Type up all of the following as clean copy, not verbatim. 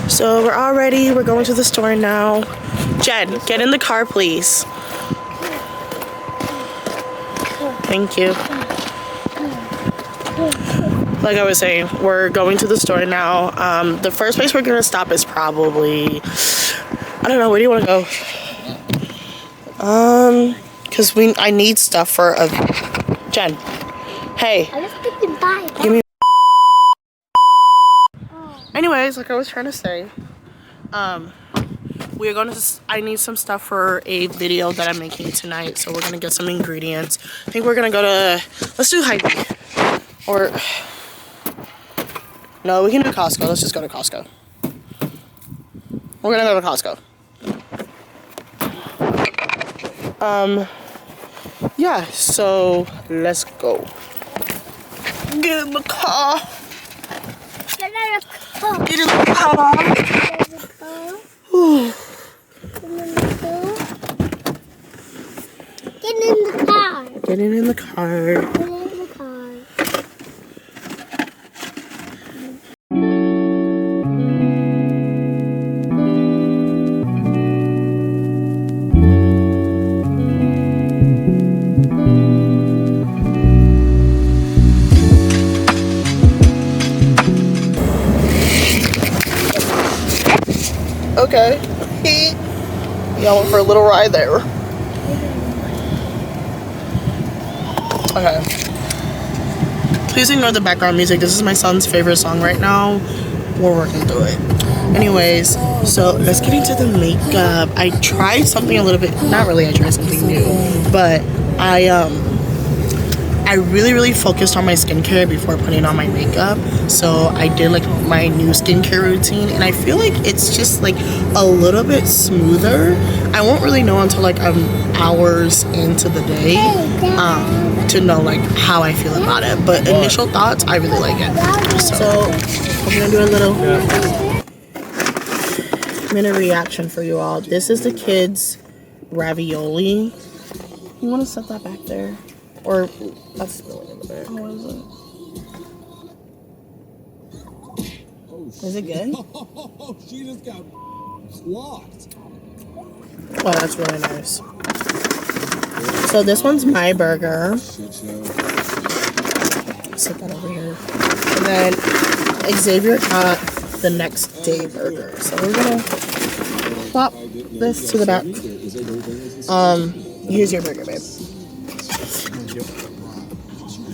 So we're all ready. We're going to the store now. Jen, get in the car, please. Thank you. Like I was saying, we're going to the store now. The first place we're gonna stop is probably, I don't know, where do you want to go? Cause I need stuff for a Jen. Hey. I was thinking bye. Give me. Anyways, like I was trying to say, we're going to. I need some stuff for a video that I'm making tonight, so we're gonna get some ingredients. I think we're gonna go to. Let's do Hy-Vee, or no, we can do Costco. Let's just go to Costco. We're gonna go to Costco. Yeah. So let's go. Get in the car. Get in the car. Get in the car. Get in the car. Getting in the car. Get in the car. Okay. Y'all went for a little ride there. Okay. Please ignore the background music. This is my son's favorite song right now. We're working through it. Anyways, so let's get into the makeup. I tried something a little bit, not really I tried something new, but I really focused on my skincare before putting on my makeup. So I did like my new skincare routine, and I feel like it's just like a little bit smoother. I won't really know until like hours into the day to know like how I feel about it. But initial thoughts, I really like it. So I'm gonna do a little minute reaction for you all. This is the kids' ravioli. You want to set that back there? Or that's spilling in the back. What is it? Is it good? Oh, she just got clocked. Oh, that's really nice. So this one's my burger. Set that over here. And then Xavier got the next day burger. So we're gonna plop this to the back. Here's your burger, babe.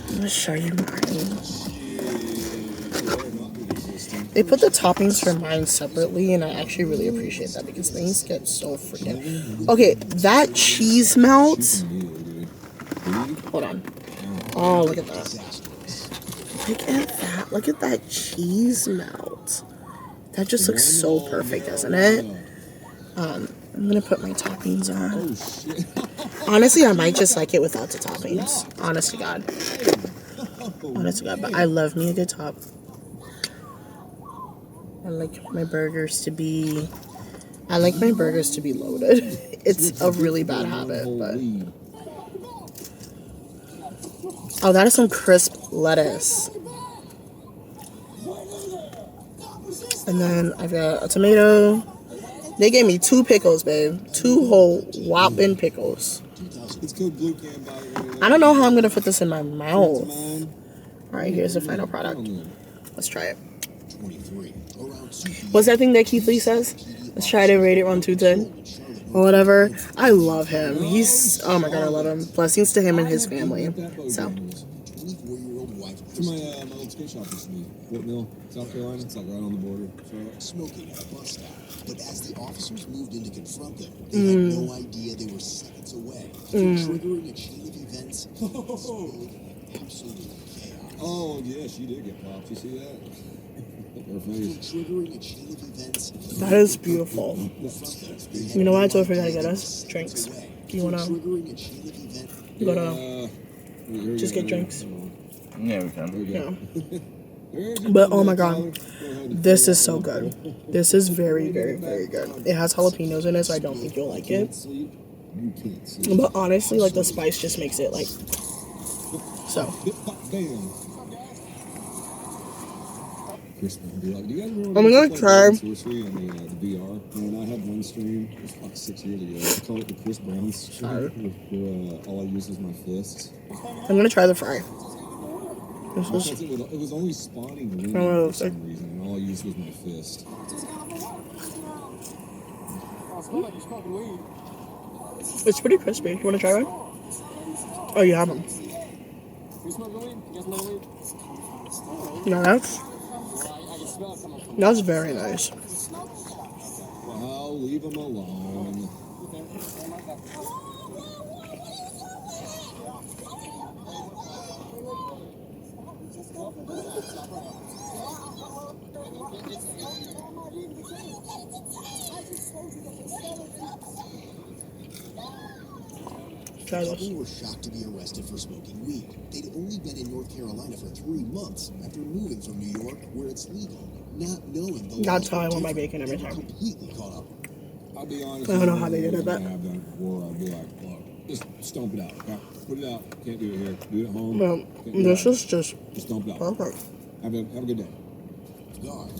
I'm gonna show you mine. They put the toppings for mine separately, and I actually really appreciate that because things get so freaking. Okay, that cheese melts. Hold on. Oh, look at that. Look at that. Look at that cheese melt. That just looks so perfect, doesn't it? I'm gonna put my toppings on. Honestly, I might just like it without the toppings. Honest to God. Honest to God, but I love me a good top. I like my burgers to be loaded. It's a really bad habit, but. Oh, that is some crisp lettuce. And then I've got a tomato. They gave me 2 pickles, babe. 2 whole whopping pickles. I don't know how I'm gonna put this in my mouth. Alright, here's the final product. Let's try it. What's that thing that Keith Lee says? Let's try to rate it on 2 to 10. Or whatever. I love him. Oh my God, I love him. Blessings to him and his family. So. To my old skate shop used to be Fort Mill, South Carolina. It's like right on the border. Smoking at a bus stop, but as the officers moved in to confront them, they had no idea they were seconds away from triggering a chain of events. Absolutely chaos. Oh yeah, she did get popped. You see that? Her face. Triggering a chain of events. That is beautiful. You know what? I totally forgot to get us drinks. You wanna? You gotta just get drinks. Yeah, we can. Yeah. But oh my God, this is so good. This is very good. It has jalapenos in it, so I don't think you'll like it. But honestly, like the spice just makes it like so. crisp and be like, do you guys remember I'm when we gonna played try- Brown Sorcery on the VR? And I had one stream, it was like 6 years ago. I called it the Chris Brown Sorry. stream, where all I used was my fists. I'm gonna try the fry. This Because is it was only spawning women Oh, for some reason, and all I used was my fist. it's pretty crispy. You wanna try one? Oh, you have them. No, that's very nice. Well, leave them alone. Try this. People were shocked to be arrested for smoking weed. They'd only been in North Carolina for 3 months after moving from New York, where it's legal, not knowing the That's laws how I were want my different. bacon every They were time. completely caught up. I'll be honest. I don't know how they did it, but- I've done it before. I'd be like, look, just stomp it out. Okay? Put it out. Can't do it here. Do it at home. Well, Can't do this it. is just Just stomp it out. perfect. Have a good day. God.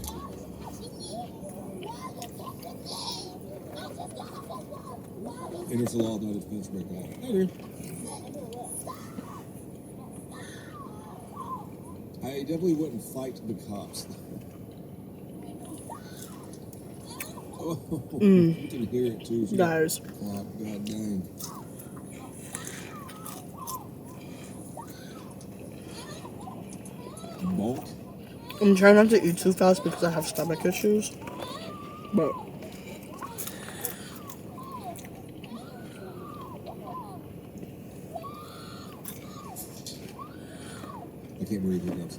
Enters the law, no defense, break out. Okay. I definitely wouldn't fight the cops. Oh, you can hear it too. She got Guys. clocked. God dang. Bonk. I'm trying not to eat too fast because I have stomach issues. But I can't breathe. Here goes.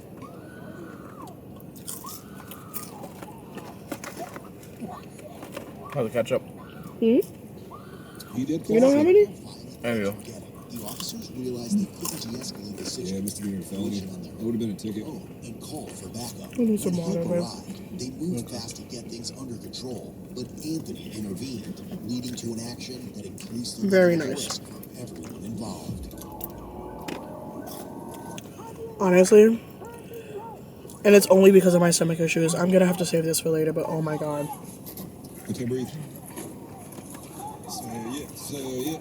How's the ketchup? You did. you don't have any? There you go. Get it. The officers realized they couldn't de-escalate the Yeah, situation. misdemeanor felony. That would have been a ticket. Oh, and called for backup. I need some When water, help man. arrived, they moved fast to get things under control, but Anthony intervened, leading to an action that increased the Very level of nice. risk for everyone involved. Honestly, and it's only because of my stomach issues. I'm gonna have to save this for later, but oh my god. I can't breathe. Say it. Say it.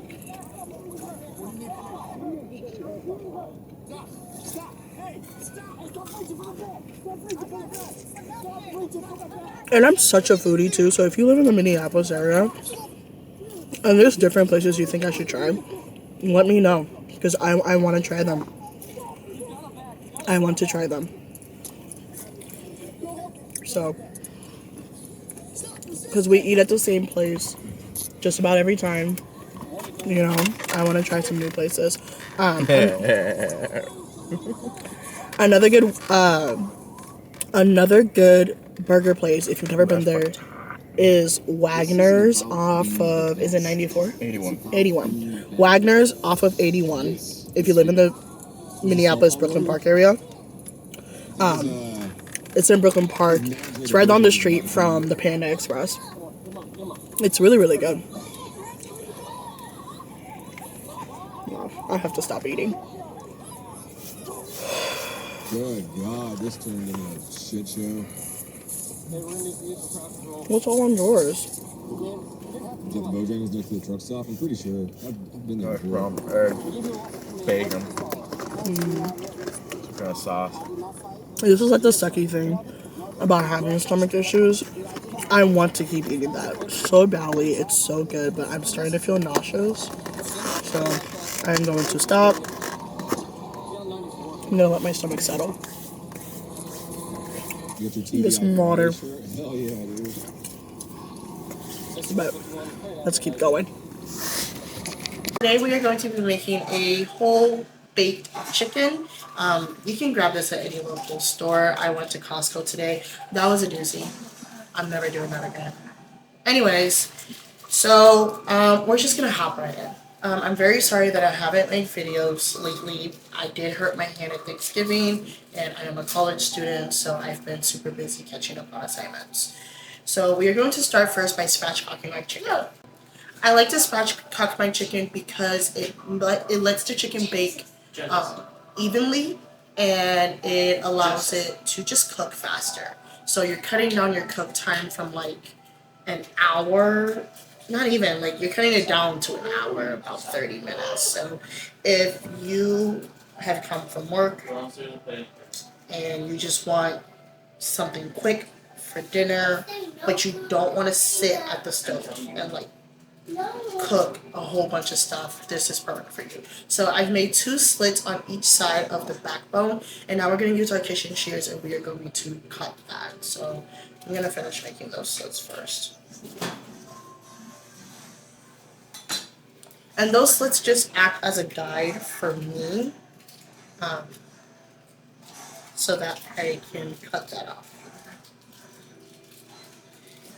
And I'm such a foodie too, so if you live in the Minneapolis area and there's different places you think I should try, let me know because I want to try them. I want to try them. So, because we eat at the same place just about every time, you know, I want to try some new places. Another good burger place, if you've never been there, is Wagner's off of, is it 94? 81. 81. Wagner's off of 81. If you live in the Minneapolis, Brooklyn Park area. It's in Brooklyn Park. It's right down the street from the Panda Express. It's really, really good. Wow, I have to stop eating. Good God, this turned into a shit show. What's all on yours? Is that the Bojangles next to the truck stop? I'm pretty sure. I've been there Hash before. brown egg, bacon, some kind of sauce. This is like the sucky thing about having stomach issues. I want to keep eating that so badly. It's so good, but I'm starting to feel nauseous. So I'm going to stop. I'm gonna let my stomach settle. You got your TV Get some out water. there, shirt? Hell yeah, dude. But let's keep going. Today we are going to be making a whole baked chicken. You can grab this at any local store. I went to Costco today. That was a doozy. I'm never doing that again. Anyways, so we're just gonna hop right in. I'm very sorry that I haven't made videos lately. I did hurt my hand at Thanksgiving, and I am a college student, so I've been super busy catching up on assignments. So we are going to start first by spatchcocking my chicken. I like to spatchcock my chicken because it lets the chicken bake evenly, and it allows it to just cook faster. So you're cutting down your cook time from like an hour, not even, like you're cutting it down to an hour, about 30 minutes. So if you have come from work and you just want something quick for dinner, but you don't want to sit at the stove and like cook a whole bunch of stuff, this is perfect for you. So I've made 2 slits on each side of the backbone, and now we're going to use our kitchen shears and we are going to cut that. So I'm going to finish making those slits first. And those slits just act as a guide for me, so that I can cut that off.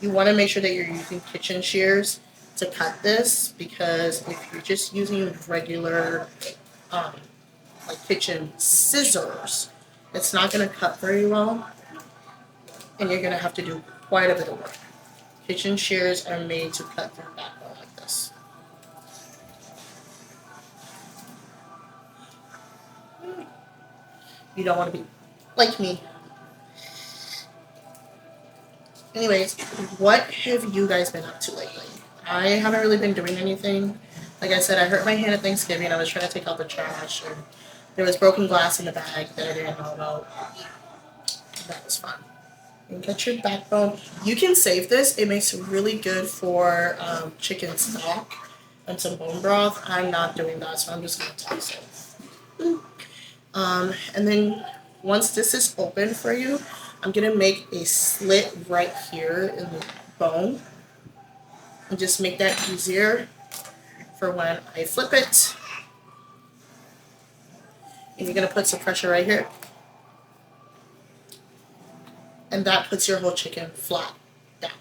You want to make sure that you're using kitchen shears to cut this, because if you're just using regular like kitchen scissors, it's not going to cut very well and you're going to have to do quite a bit of work. Kitchen shears are made to cut through backbone like this. You don't want to be like me. Anyways, what have you guys been up to lately? I haven't really been doing anything. Like I said, I hurt my hand at Thanksgiving. I was trying to take out the trash, and there was broken glass in the bag that I didn't know about. That was fun. And get your backbone. You can save this. It makes it really good for chicken stock and some bone broth. I'm not doing that, so I'm just going to toss it. And then once this is open for you, I'm going to make a slit right here in the bone. And just make that easier for when I flip it. And you're going to put some pressure right here. And that puts your whole chicken flat down.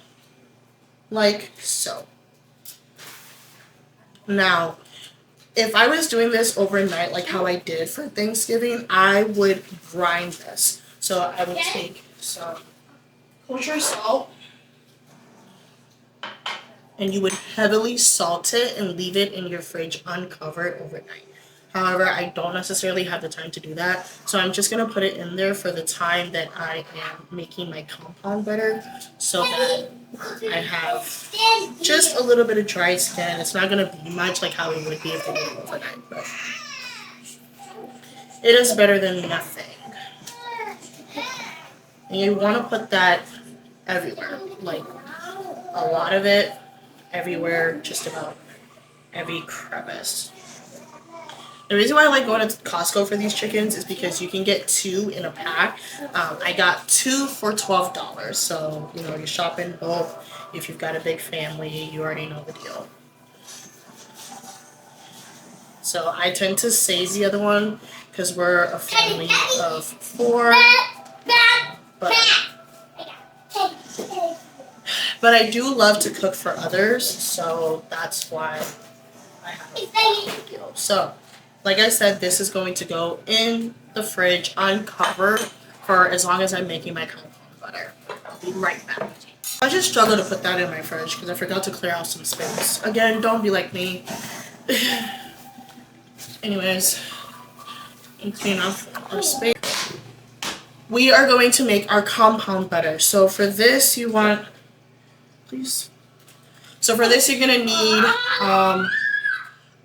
Like so. Now, if I was doing this overnight like how I did for Thanksgiving, I would grind this. So I would take some kosher salt, and you would heavily salt it and leave it in your fridge uncovered overnight. However, I don't necessarily have the time to do that, so I'm just going to put it in there for the time that I am making my compound butter, so that I have just a little bit of dry skin. It's not going to be much like how it would be if it was overnight, but it is better than nothing. And you want to put that everywhere, like a lot of it, everywhere, just about every crevice. The reason why I like going to Costco for these chickens is because you can get 2 in a pack. I got 2 for $12, so you know, you're shopping bulk. If you've got a big family, you already know the deal. So I tend to save the other one because we're a family of 4. But I do love to cook for others, so that's why I have a deal. So, like I said, this is going to go in the fridge uncovered for as long as I'm making my compound butter. I'll be right back. I just struggled to put that in my fridge because I forgot to clear out some space. Again, don't be like me. Anyways, and clean off our space. We are going to make our compound butter. So for this, you want, please. So for this, you're gonna need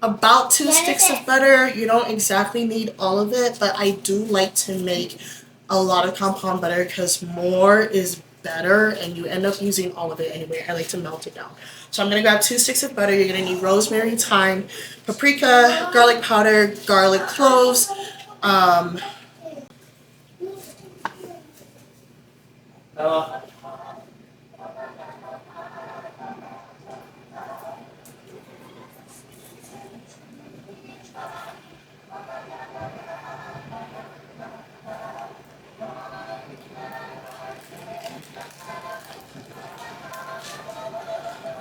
about 2 sticks of butter. You don't exactly need all of it, but I do like to make a lot of compound butter because more is better, and you end up using all of it anyway. I like to melt it down. So I'm gonna grab 2 sticks of butter. You're gonna need rosemary, thyme, paprika, garlic powder, garlic cloves.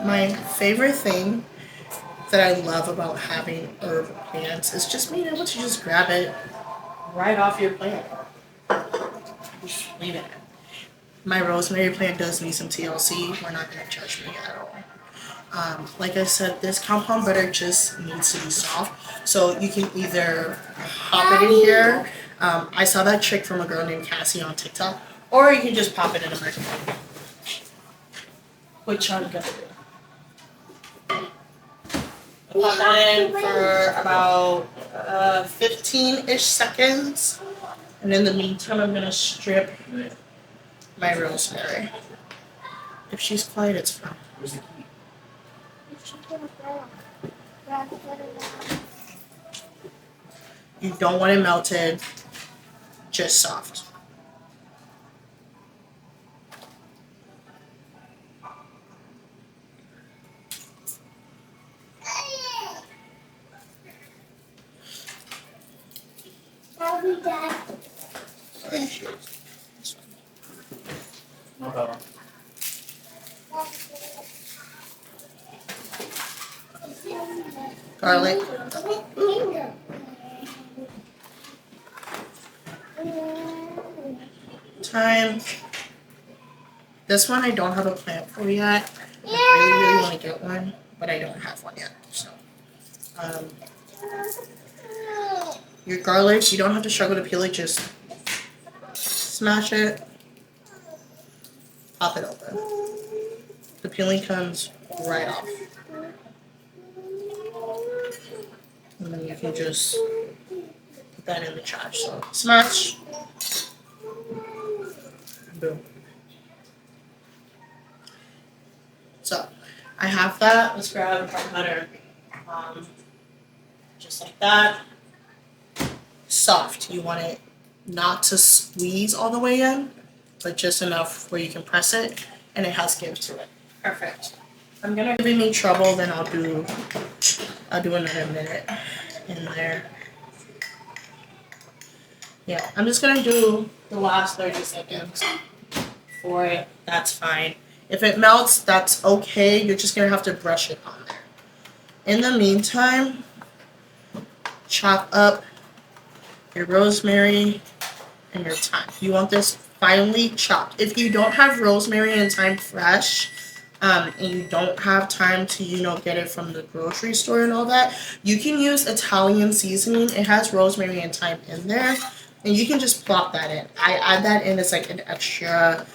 My favorite thing that I love about having herb plants is just being able to just grab it right off your plant. Just leave it. My rosemary plant does need some TLC. We're not going to judge me at all. Like I said, this compound butter just needs to be soft. So you can either pop it in here. I saw that trick from a girl named Cassie on TikTok Or you can just pop it in a microwave. Which I'm gonna do. Pop that in for about 15-ish seconds. And in the meantime, I'm gonna strip my rosemary. If she's quiet, it's fine. You don't want it melted, just soft. I'll be done. Garlic. Thyme. This one I don't have a plant for yet. I really want to get one, but I don't have one yet. So, your garlic, you don't have to struggle to peel it. Just smash it, pop it open. The peeling comes right off, and then you can just put that in the trash. So smash, boom. So I have that. Let's grab our butter. Just like that. Soft. You want it not to squeeze all the way in, but just enough where you can press it and it has give to it. Perfect. I'm gonna give me trouble, then I'll do another minute in there. Yeah, I'm just gonna do the last 30 seconds for it. That's fine. If it melts, that's okay. You're just gonna have to brush it on there. In the meantime, chop up your rosemary and your thyme. You want this finely chopped. If you don't have rosemary and thyme fresh, and you don't have time to, get it from the grocery store and all that, you can use Italian seasoning. It has rosemary and thyme in there, and you can just plop that in. I add that in as like an extra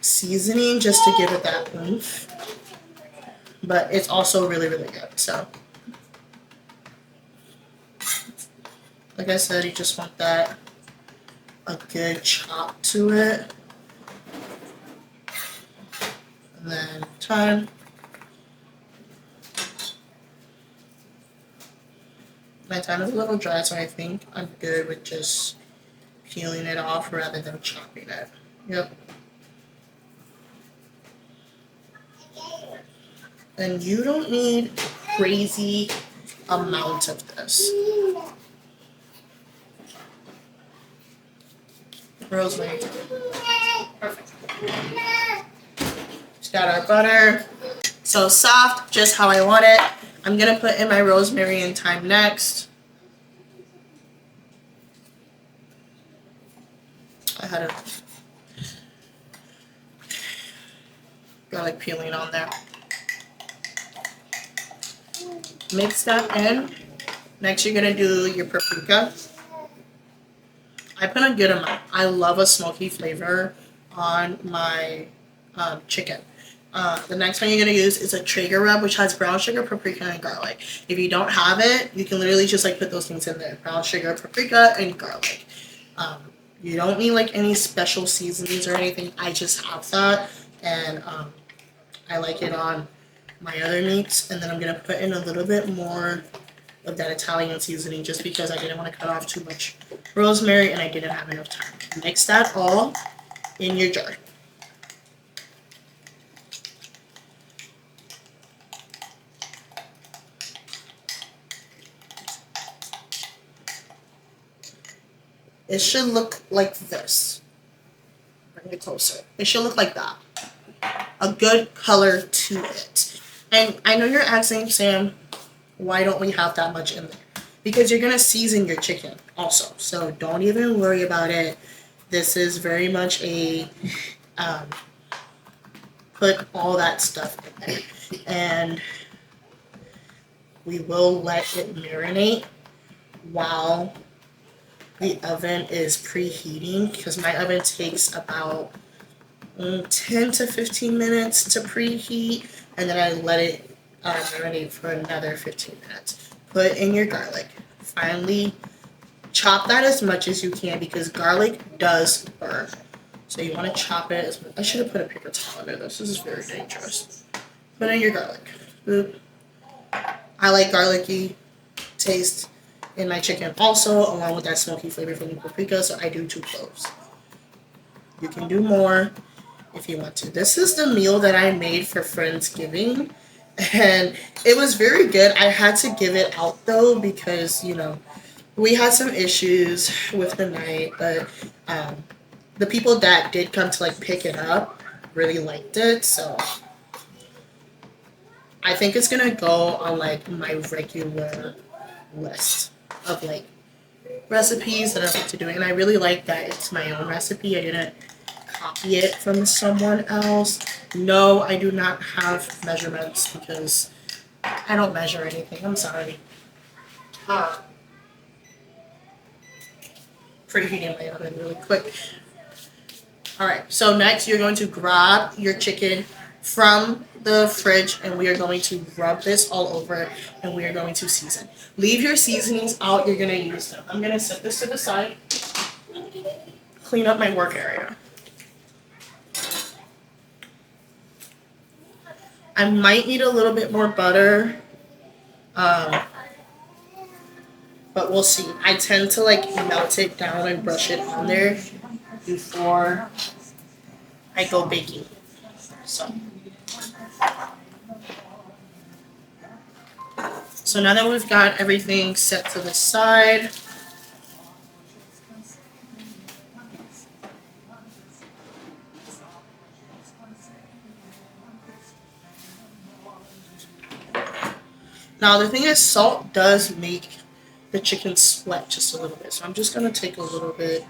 seasoning just to give it that oomph, but it's also really, really good. So like I said, you just want that a good chop to it, and then thyme. My thyme is a little dry, so I think I'm good with just peeling it off rather than chopping it. Yep. And you don't need crazy amount of this. Rosemary. Perfect. Just got our butter. So soft, just how I want it. I'm gonna put in my rosemary and thyme next. I had a garlic peeling on there. Mix that in. Next, you're gonna do your paprika. I put a good amount. I love a smoky flavor on my chicken. The next one you're gonna use is a Traeger rub, which has brown sugar, paprika, and garlic. If you don't have it, you can literally just put those things in there: brown sugar, paprika, and garlic. You don't need any special seasonings or anything. I just have that, and I like it on my other meats. And then I'm gonna put in a little bit more of that Italian seasoning just because I didn't want to cut off too much rosemary and I didn't have enough time. Mix that all in your jar. It should look like this. Bring it closer. It should look like that. A good color to it. And I know you're asking, Sam, why don't we have that much in there? Because you're going to season your chicken also. So don't even worry about it. This is very much a put all that stuff in there. And we will let it marinate while the oven is preheating, because my oven takes about 10 to 15 minutes to preheat, and then I let it marinate for another 15 minutes. Put in your garlic. Finally, chop that as much as you can because garlic does burn. So you want to chop it as much. I should have put a paper towel under this. This is very dangerous. Put in your garlic. Boop. I like garlicky taste in my chicken also, along with that smoky flavor from the paprika, so I do 2 cloves. You can do more if you want to. This is the meal that I made for Friendsgiving, and it was very good. I had to give it out though because, you know, we had some issues with the night, but the people that did come to like pick it up really liked it, so I think it's gonna go on like my regular list of like recipes that I like to do, and I really like that it's my own recipe. I didn't copy it from someone else. No, I do not have measurements because I don't measure anything. I'm sorry. Preheating my oven really quick. Alright, so next you're going to grab your chicken from the fridge and we are going to rub this all over and we are going to season. Leave your seasonings out, you're going to use them. I'm going to set this to the side, clean up my work area. I might need a little bit more butter, but we'll see. I tend to like melt it down and brush it on there before I go baking. So now that we've got everything set to the side, now the thing is, salt does make the chicken sweat just a little bit. So I'm just going to take a little bit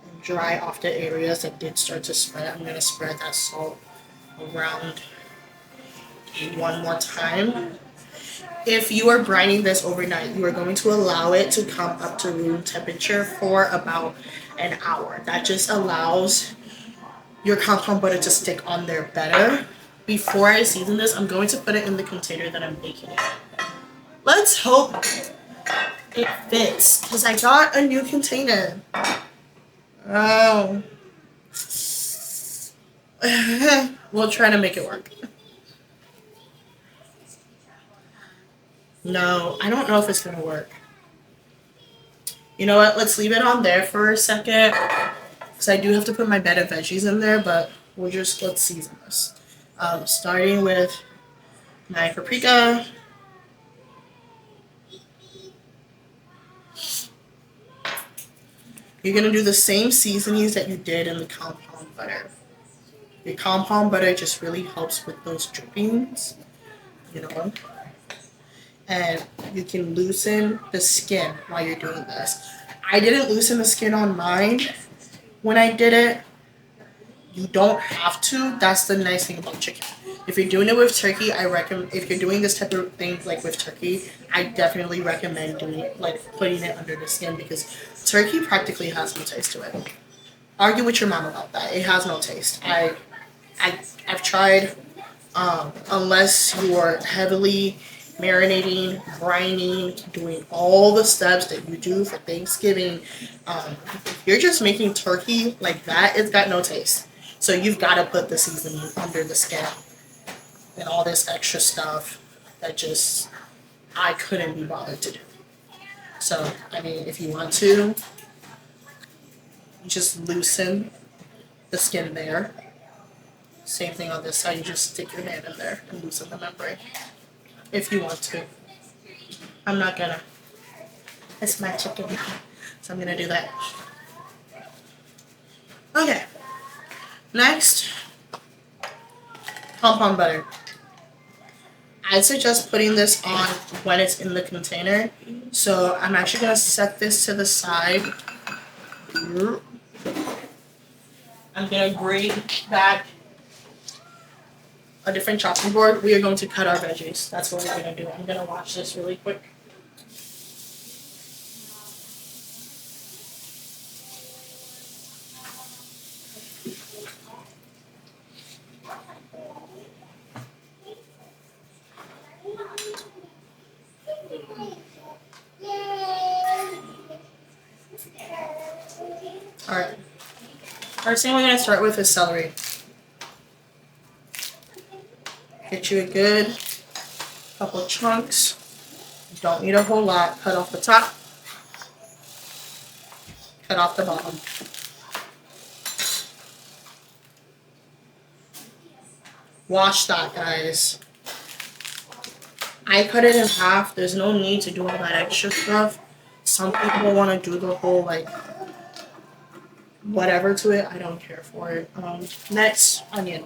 and dry off the areas that did start to sweat. I'm going to spread that salt around one more time. If you are brining this overnight, you are going to allow it to come up to room temperature for about an hour. That just allows your compound butter to stick on there better. Before I season this, I'm going to put it in the container that I'm baking it. Let's hope it fits, because I got a new container. Oh. We'll try to make it work. No, I don't know if it's going to work. You know what? Let's leave it on there for a second. Because I do have to put my bed of veggies in there, but let's season this. Starting with my paprika. You're going to do the same seasonings that you did in the compound butter. Your compound butter just really helps with those drippings, you know. And you can loosen the skin while you're doing this. I didn't loosen the skin on mine when I did it. You don't have to. That's the nice thing about chicken. If you're doing it with turkey, I recommend, if you're doing this type of thing like with turkey, I definitely recommend doing it, like putting it under the skin, because turkey practically has no taste to it. Argue with your mom about that. It has no taste. I've tried, unless you are heavily marinating, brining, doing all the steps that you do for Thanksgiving. If you're just making turkey like that, it's got no taste. So you've got to put the seasoning under the skin and all this extra stuff that just I couldn't be bothered to do. So, I mean, if you want to, just loosen the skin there. Same thing on this side, you just stick your hand in there and loosen the membrane. If you want to. I'm not gonna. It's my chicken, so I'm gonna do that. Okay. Next, compound butter. I'd suggest putting this on when it's in the container. So I'm actually gonna set this to the side. I'm gonna bring back a different chopping board. We are going to cut our veggies. That's what we're going to do. I'm going to watch this really quick. First thing we're gonna start with is celery. Get you a good couple chunks. Don't need a whole lot. Cut off the top. Cut off the bottom. Wash that, guys. I cut it in half. There's no need to do all that extra stuff. Some people want to do the whole, like, whatever to it. I don't care for it. Next, onion.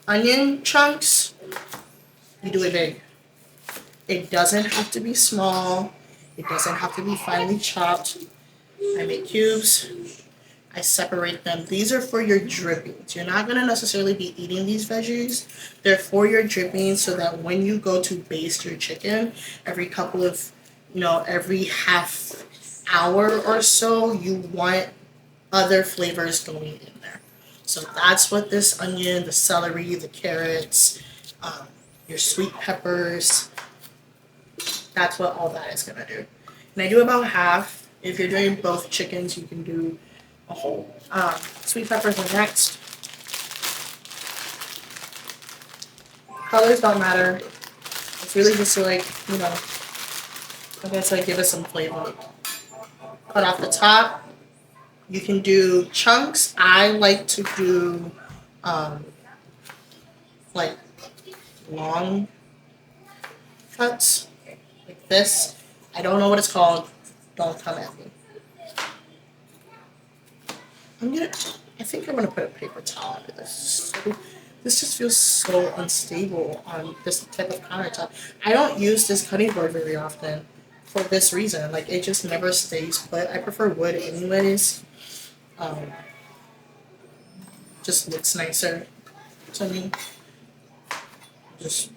Onion chunks, you do it big. It doesn't have to be small. It doesn't have to be finely chopped. I make cubes. I separate them. These are for your drippings. You're not going to necessarily be eating these veggies. They're for your drippings so that when you go to baste your chicken, every couple of, every half hour or so, you want other flavors going in there. So that's what this onion, the celery, the carrots, your sweet peppers, that's what all that is going to do. And I do about half. If you're doing both chickens, you can do a whole. Sweet peppers are next. Colors don't matter. It's really just to, like, I guess, like, give it some flavor. Cut off the top. You can do chunks. I like to do, like, long cuts, like this. I don't know what it's called. Don't come at me. I think I'm gonna put a paper towel under this. This just feels so unstable on this type of countertop. I don't use this cutting board very often for this reason. Like, it just never stays put. I prefer wood anyways. Just looks nicer to me. Just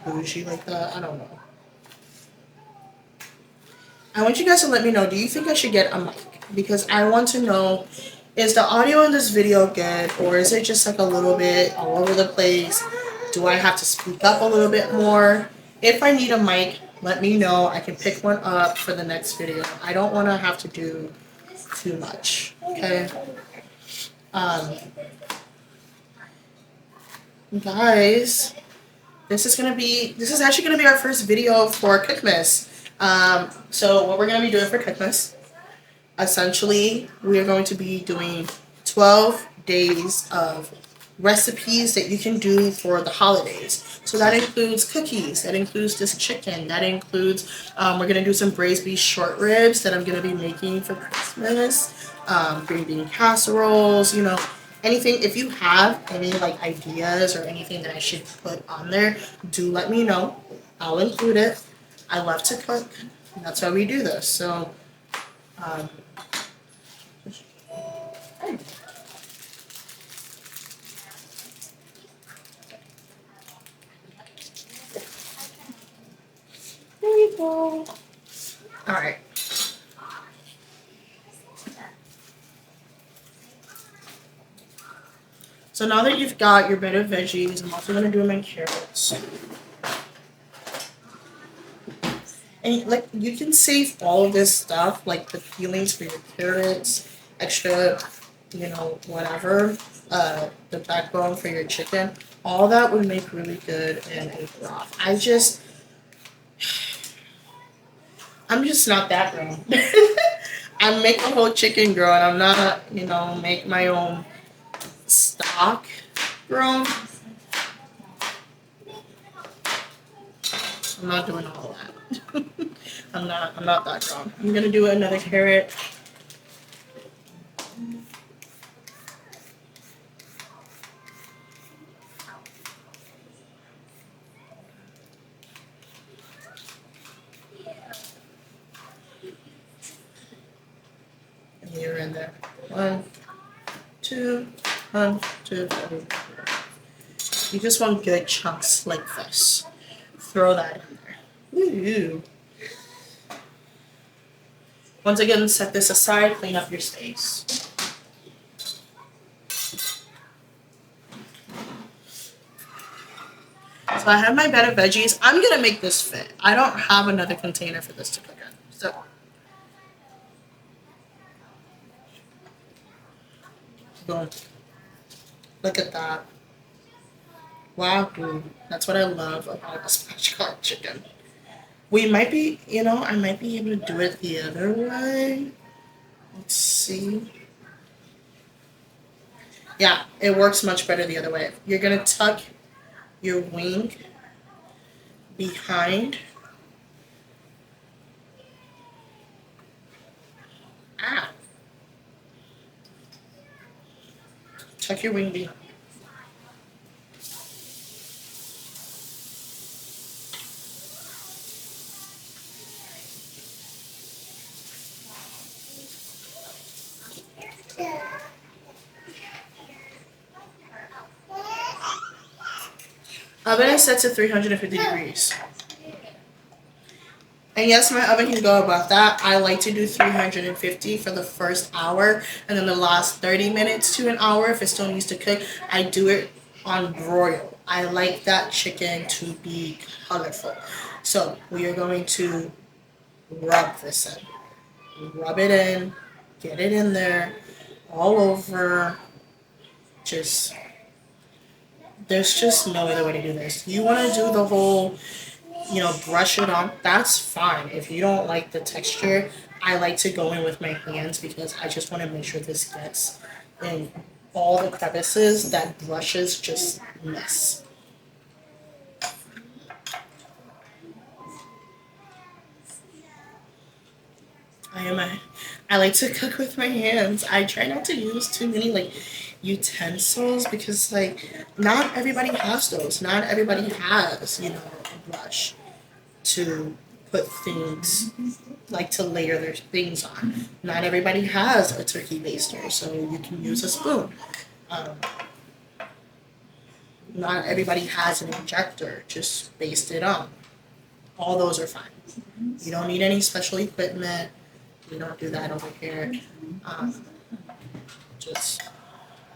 bougie like that. I don't know. I want you guys to let me know, do you think I should get a mic? Because I want to know, is the audio in this video good, or is it just like a little bit all over the place? Do I have to speak up a little bit more? If I need a mic, let me know. I can pick one up for the next video. I don't want to have to do too much, okay? Guys, this is actually gonna be our first video for CookMas. So what we're gonna be doing for CookMas, essentially, we are going to be doing 12 days of recipes that you can do for the holidays. So that includes cookies, that includes this chicken, that includes, we're gonna do some braised beef short ribs that I'm gonna be making for Christmas, green bean casseroles, anything. If you have any like ideas or anything that I should put on there, do let me know. I'll include it. I love to cook, and that's why we do this. So, there you go. All right. So now that you've got your bed of veggies, I'm also gonna do my carrots. And like, you can save all of this stuff, like the peelings for your carrots, extra, whatever, the backbone for your chicken. All that would make really good in a broth. I'm just not that girl. I make a whole chicken girl, and I'm not, make my own stock girl. I'm not doing all that. I'm not that girl. I'm gonna do another carrot. And you're in there. 1, 2, 1, 2, 3. You just want good chunks like this. Throw that in there. Ooh. Once again, set this aside, clean up your space. So I have my bed of veggies. I'm gonna make this fit. I don't have another container for this to cook in. So boom. Look at that. Wow, that's what I love about a spatchcock chicken. We might be, I might be able to do it the other way. Let's see. Yeah, it works much better the other way. You're gonna tuck your wing behind. Ah. Tuck your wing behind. Oven is set to 350 degrees. And yes, my oven can go above that. I like to do 350 for the first hour, and then the last 30 minutes to an hour, if it still needs to cook, I do it on broil. I like that chicken to be colorful. So we are going to rub this in. Rub it in, get it in there, all over. There's just no other way to do this. You want to do the whole, brush it on, that's fine. If you don't like the texture, I like to go in with my hands because I just want to make sure this gets in all the crevices that brushes just miss. I like to cook with my hands. I try not to use too many utensils because not everybody has those. Not everybody has, a brush to put things to layer their things on. Not everybody has a turkey baster, so you can use a spoon. Not everybody has an injector, just baste it on. All those are fine. You don't need any special equipment. We don't do that over here. Just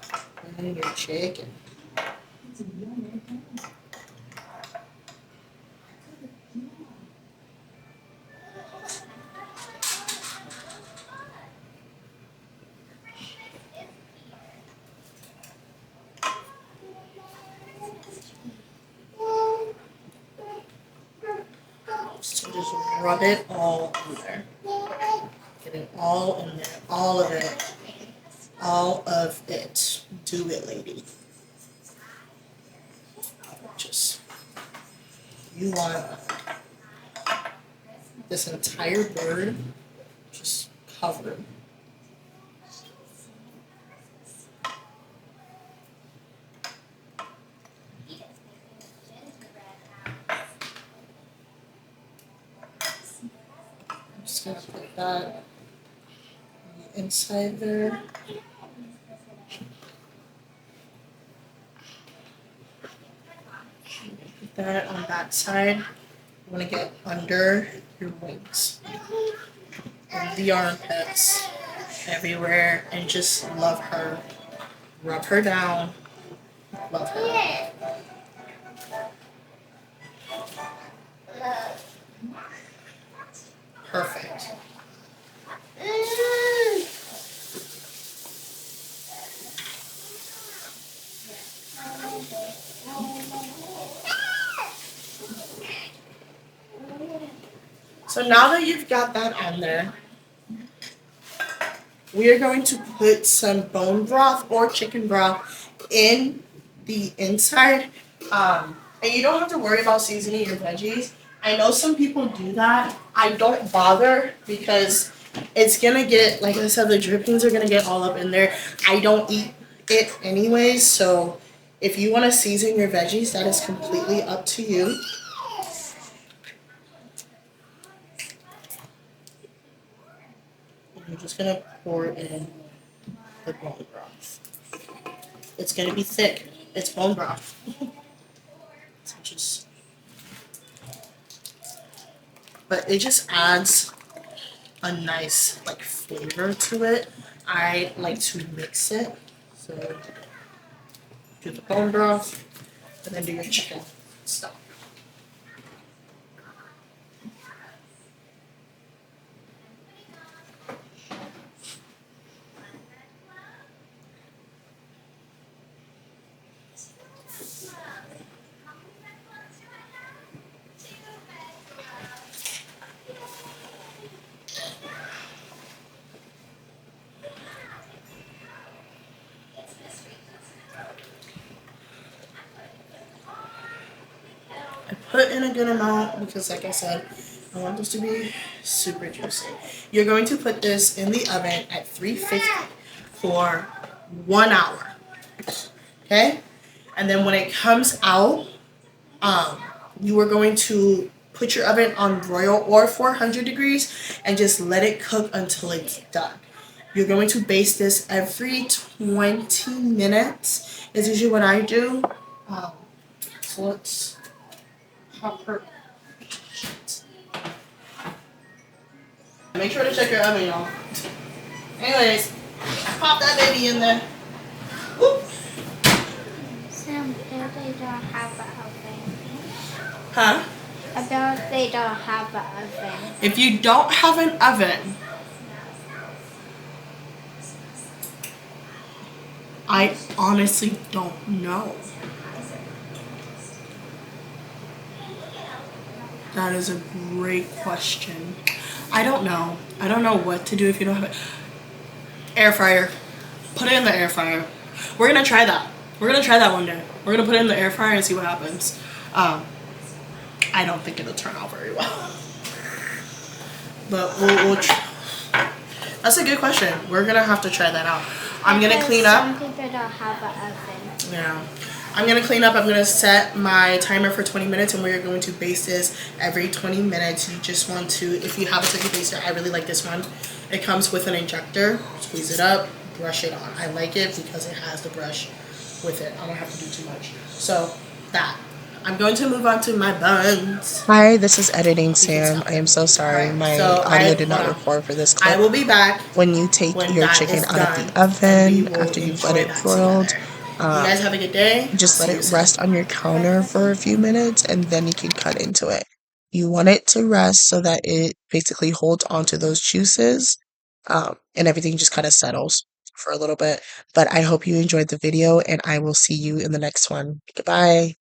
put in your chicken. So just rub it all in there. Get it all in there. All of it. All of it. Do it, lady. You want this entire bird just covered. I'm just gonna put that on the inside there. Put that on that side. You want to get under your wings, and the armpits, everywhere, and just love her. Rub her down. Love her. Perfect. So now that you've got that on there, we are going to put some bone broth or chicken broth in the inside. And you don't have to worry about seasoning your veggies. I know some people do that. I don't bother because it's going to get, like I said, the drippings are going to get all up in there. I don't eat it anyways, so if you want to season your veggies, that is completely up to you. I'm just going to pour in the bone broth. It's going to be thick. It's bone broth. But it just adds a nice flavor to it. I like to mix it. So do the bone broth and then do your chicken stuff. put in a good amount because, like I said, I want this to be super juicy. You're going to put this in the oven at 350 for 1 hour. Okay? And then when it comes out, you are going to put your oven on broil or 400 degrees and just let it cook until it's done. You're going to baste this every 20 minutes. Is usually what I do. So let's pop her. Make sure to check your oven, y'all. Anyways, pop that baby in there. Whoop. Sam, if they don't have an oven. Huh? About they don't have an oven. If you don't have an oven, I honestly don't know. That is a great question. I don't know. I don't know what to do if you don't have it. Air fryer. Put it in the air fryer. We're gonna try that. We're gonna try that one day. We're gonna put it in the air fryer and see what happens. I don't think it'll turn out very well. But we'll try. That's a good question. We're gonna have to try that out. I'm gonna clean up. Some people don't have an oven. Yeah. I'm gonna clean up. I'm gonna set my timer for 20 minutes and we're going to baste this every 20 minutes. You just want to, if you have a turkey baster, I really like this one. It comes with an injector. Squeeze it up, brush it on. I like it because it has the brush with it. I don't have to do too much. So that. I'm going to move on to my buns. Hi, this is editing Sam. I am so sorry. My audio did not record for this clip. I will be back when you take your chicken out of the oven after you've let it broiled. You guys have a good day. Just let it rest on your counter for a few minutes and then you can cut into it. You want it to rest so that it basically holds onto those juices and everything just kind of settles for a little bit. But I hope you enjoyed the video and I will see you in the next one. Goodbye.